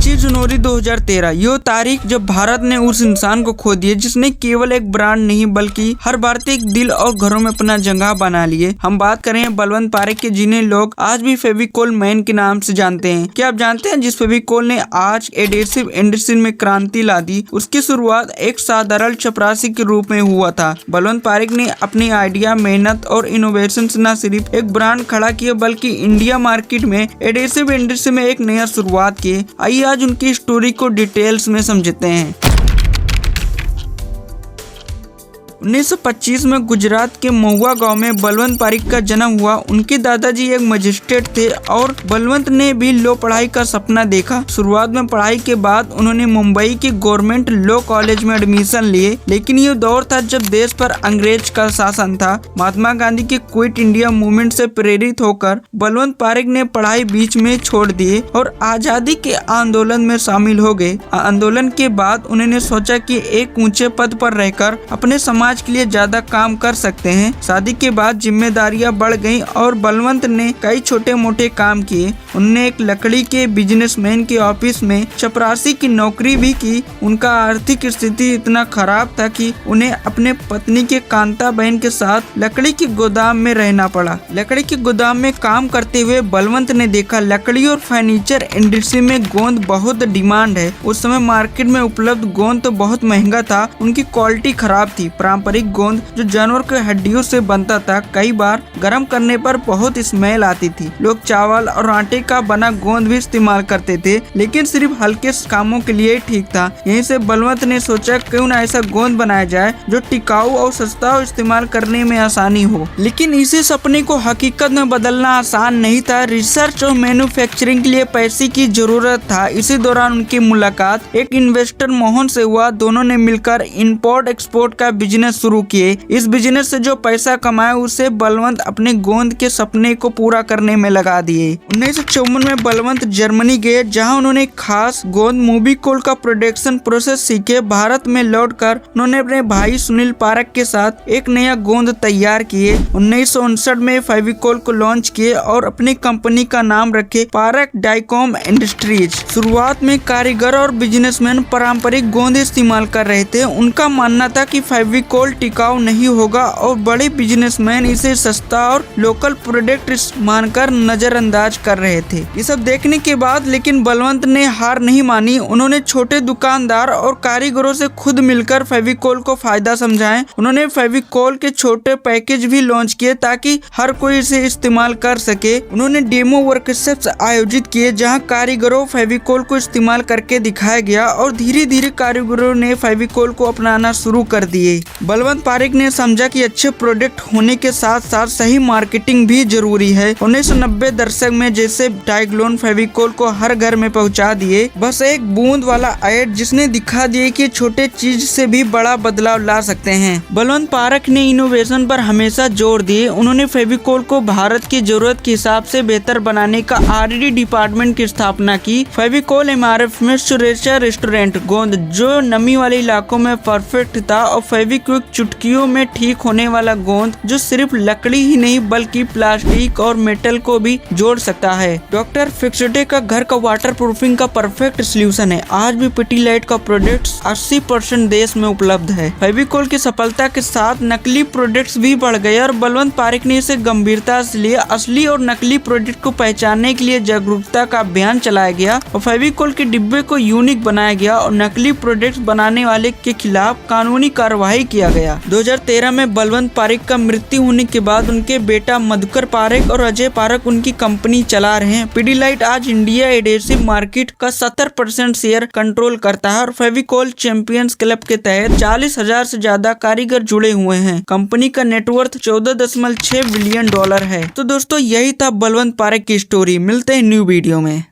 25 जनवरी 2013 यह तारीख जब भारत ने उस इंसान को खो दिया जिसने केवल एक ब्रांड नहीं बल्कि हर भारतीय के दिल और घरों में अपना जगह बना लिए। हम बात करें बलवंत पारेख के, जिन्हें लोग आज भी फेविकोल मैन के नाम से जानते हैं। क्या आप जानते हैं जिस फेविकोल ने आज एडेसिव इंडस्ट्री में क्रांति ला दी, उसकी शुरुआत एक साधारण चपरासी के रूप में हुआ था। बलवंत पारेख ने अपनी आइडिया, मेहनत और इनोवेशन से न सिर्फ एक ब्रांड खड़ा किया बल्कि इंडिया मार्केट में एडेसिव इंडस्ट्री में एक नया शुरुआत की। आइए आज उनकी स्टोरी को डिटेल्स में समझते हैं। 1925 में गुजरात के महुआ गांव में बलवंत पारेख का जन्म हुआ। उनके दादाजी एक मजिस्ट्रेट थे और बलवंत ने भी लॉ पढ़ाई का सपना देखा। शुरुआत में पढ़ाई के बाद उन्होंने मुंबई के गवर्नमेंट लॉ कॉलेज में एडमिशन लिए, लेकिन ये दौर था जब देश पर अंग्रेज का शासन था। महात्मा गांधी के क्विट इंडिया मूवमेंट से प्रेरित होकर बलवंत पारेख ने पढ़ाई बीच में छोड़ दिए और आजादी के आंदोलन में शामिल हो गए। आंदोलन के बाद उन्होंने सोचा कि एक ऊंचे पद पर रहकर अपने समाज के लिए ज्यादा काम कर सकते हैं। शादी के बाद जिम्मेदारियां बढ़ गईं और बलवंत ने कई छोटे मोटे काम किए। उन्होंने एक लकड़ी के बिजनेसमैन के ऑफिस में चपरासी की नौकरी भी की। उनका आर्थिक स्थिति इतना खराब था कि उन्हें अपने पत्नी के कांता बहन के साथ लकड़ी के गोदाम में रहना पड़ा। लकड़ी के गोदाम में काम करते हुए बलवंत ने देखा लकड़ी और फर्नीचर इंडस्ट्री में गोंद बहुत डिमांड है। उस समय मार्केट में उपलब्ध गोंद तो बहुत महंगा था, उनकी क्वालिटी खराब थी। पारंपरिक गोंद जो जानवर के हड्डियों से बनता था, कई बार गर्म करने पर बहुत स्मेल आती थी। लोग चावल और आटे का बना गोंद भी इस्तेमाल करते थे, लेकिन सिर्फ हल्के कामों के लिए ठीक था। यहीं से बलवंत ने सोचा क्यों न ऐसा गोंद बनाया जाए जो टिकाऊ और सस्ता और इस्तेमाल करने में आसानी हो। लेकिन इसी सपने को हकीकत में बदलना आसान नहीं था। रिसर्च और मैन्युफैक्चरिंग के लिए पैसे की जरूरत था। इसी दौरान उनकी मुलाकात एक इन्वेस्टर मोहन से हुआ। दोनों ने मिलकर इंपोर्ट एक्सपोर्ट का बिजनेस शुरू किए। इस बिजनेस से जो पैसा कमाया उसे बलवंत अपने गोंद के सपने को पूरा करने में लगा दिए। 1954 में बलवंत जर्मनी गए, जहां उन्होंने खास गोंद मूविकोल का प्रोडक्शन प्रोसेस सीखे। भारत में लौटकर उन्होंने अपने भाई सुनील पारेख के साथ एक नया गोंद तैयार किए। 1959 में फेविकोल को लॉन्च किए और अपनी कंपनी का नाम रखे पारेख डाइकोम इंडस्ट्रीज। शुरुआत में कारीगर और बिजनेसमैन पारंपरिक गोंद इस्तेमाल कर रहे थे। उनका मानना था कि फेविकोल टिकाऊ नहीं होगा और बड़े बिजनेसमैन इसे सस्ता और लोकल प्रोडक्ट मानकर नजरअंदाज कर रहे थे। ये सब देखने के बाद लेकिन बलवंत ने हार नहीं मानी। उन्होंने छोटे दुकानदार और कारीगरों से खुद मिलकर फेविकोल को फायदा समझाएं। उन्होंने फेविकोल के छोटे पैकेज भी लॉन्च किए ताकि हर कोई इसे इस्तेमाल कर सके। उन्होंने डेमो वर्कशॉप्स आयोजित किए जहां कारीगरों फेविकोल को इस्तेमाल करके दिखाया गया और धीरे धीरे कारीगरों ने फेविकोल को अपनाना शुरू कर दिए। बलवंत पारेख ने समझा कि अच्छे प्रोडक्ट होने के साथ साथ सही मार्केटिंग भी जरूरी है। 1990 दशक में जैसे डायग्लोन फेविकोल को हर घर में पहुंचा दिए, बस एक बूंद वाला ऐड जिसने दिखा दिए कि छोटे चीज से भी बड़ा बदलाव ला सकते हैं। बलवंत पारेख ने इनोवेशन पर हमेशा जोर दिए। उन्होंने फेविकोल को भारत की जरूरत के हिसाब से बेहतर बनाने का R&D डिपार्टमेंट की स्थापना की। फेविकोल MRF में सुरेशा रेस्टोरेंट गोंद जो नमी वाले इलाकों में परफेक्ट था और फेविक्विक चुटकियों में ठीक होने वाला गोंद जो सिर्फ लकड़ी ही नहीं बल्कि प्लास्टिक और मेटल को भी जोड़ सकता है। डॉक्टर फिक्सडे का घर का वाटर प्रूफिंग का परफेक्ट सोल्यूशन है। आज भी पिटीलाइट का प्रोडक्ट्स 80% देश में उपलब्ध है। फेविकोल की सफलता के साथ नकली प्रोडक्ट्स भी बढ़ गए और बलवंत पारेख ने इसे गंभीरता से लिया। असली और नकली प्रोडक्ट को पहचानने के लिए जागरूकता का अभियान चलाया गया और फेविकोल के डिब्बे को यूनिक बनाया गया और नकली प्रोडक्ट्स बनाने वाले के खिलाफ कानूनी कार्रवाई किया गया। 2013 में बलवंत पारेख का मृत्यु होने के बाद उनके बेटा मधुकर पारेख और अजय पारेख उनकी कंपनी चला रहे हैं। पिडीलाइट आज इंडिया एडेसिव मार्केट का 70% शेयर कंट्रोल करता है और फेविकोल चैंपियंस क्लब के तहत 40,000 से ज्यादा कारीगर जुड़े हुए हैं। कंपनी का नेटवर्थ $14.6 बिलियन है। तो दोस्तों यही था बलवंत पारेख की स्टोरी। मिलते हैं न्यू वीडियो में।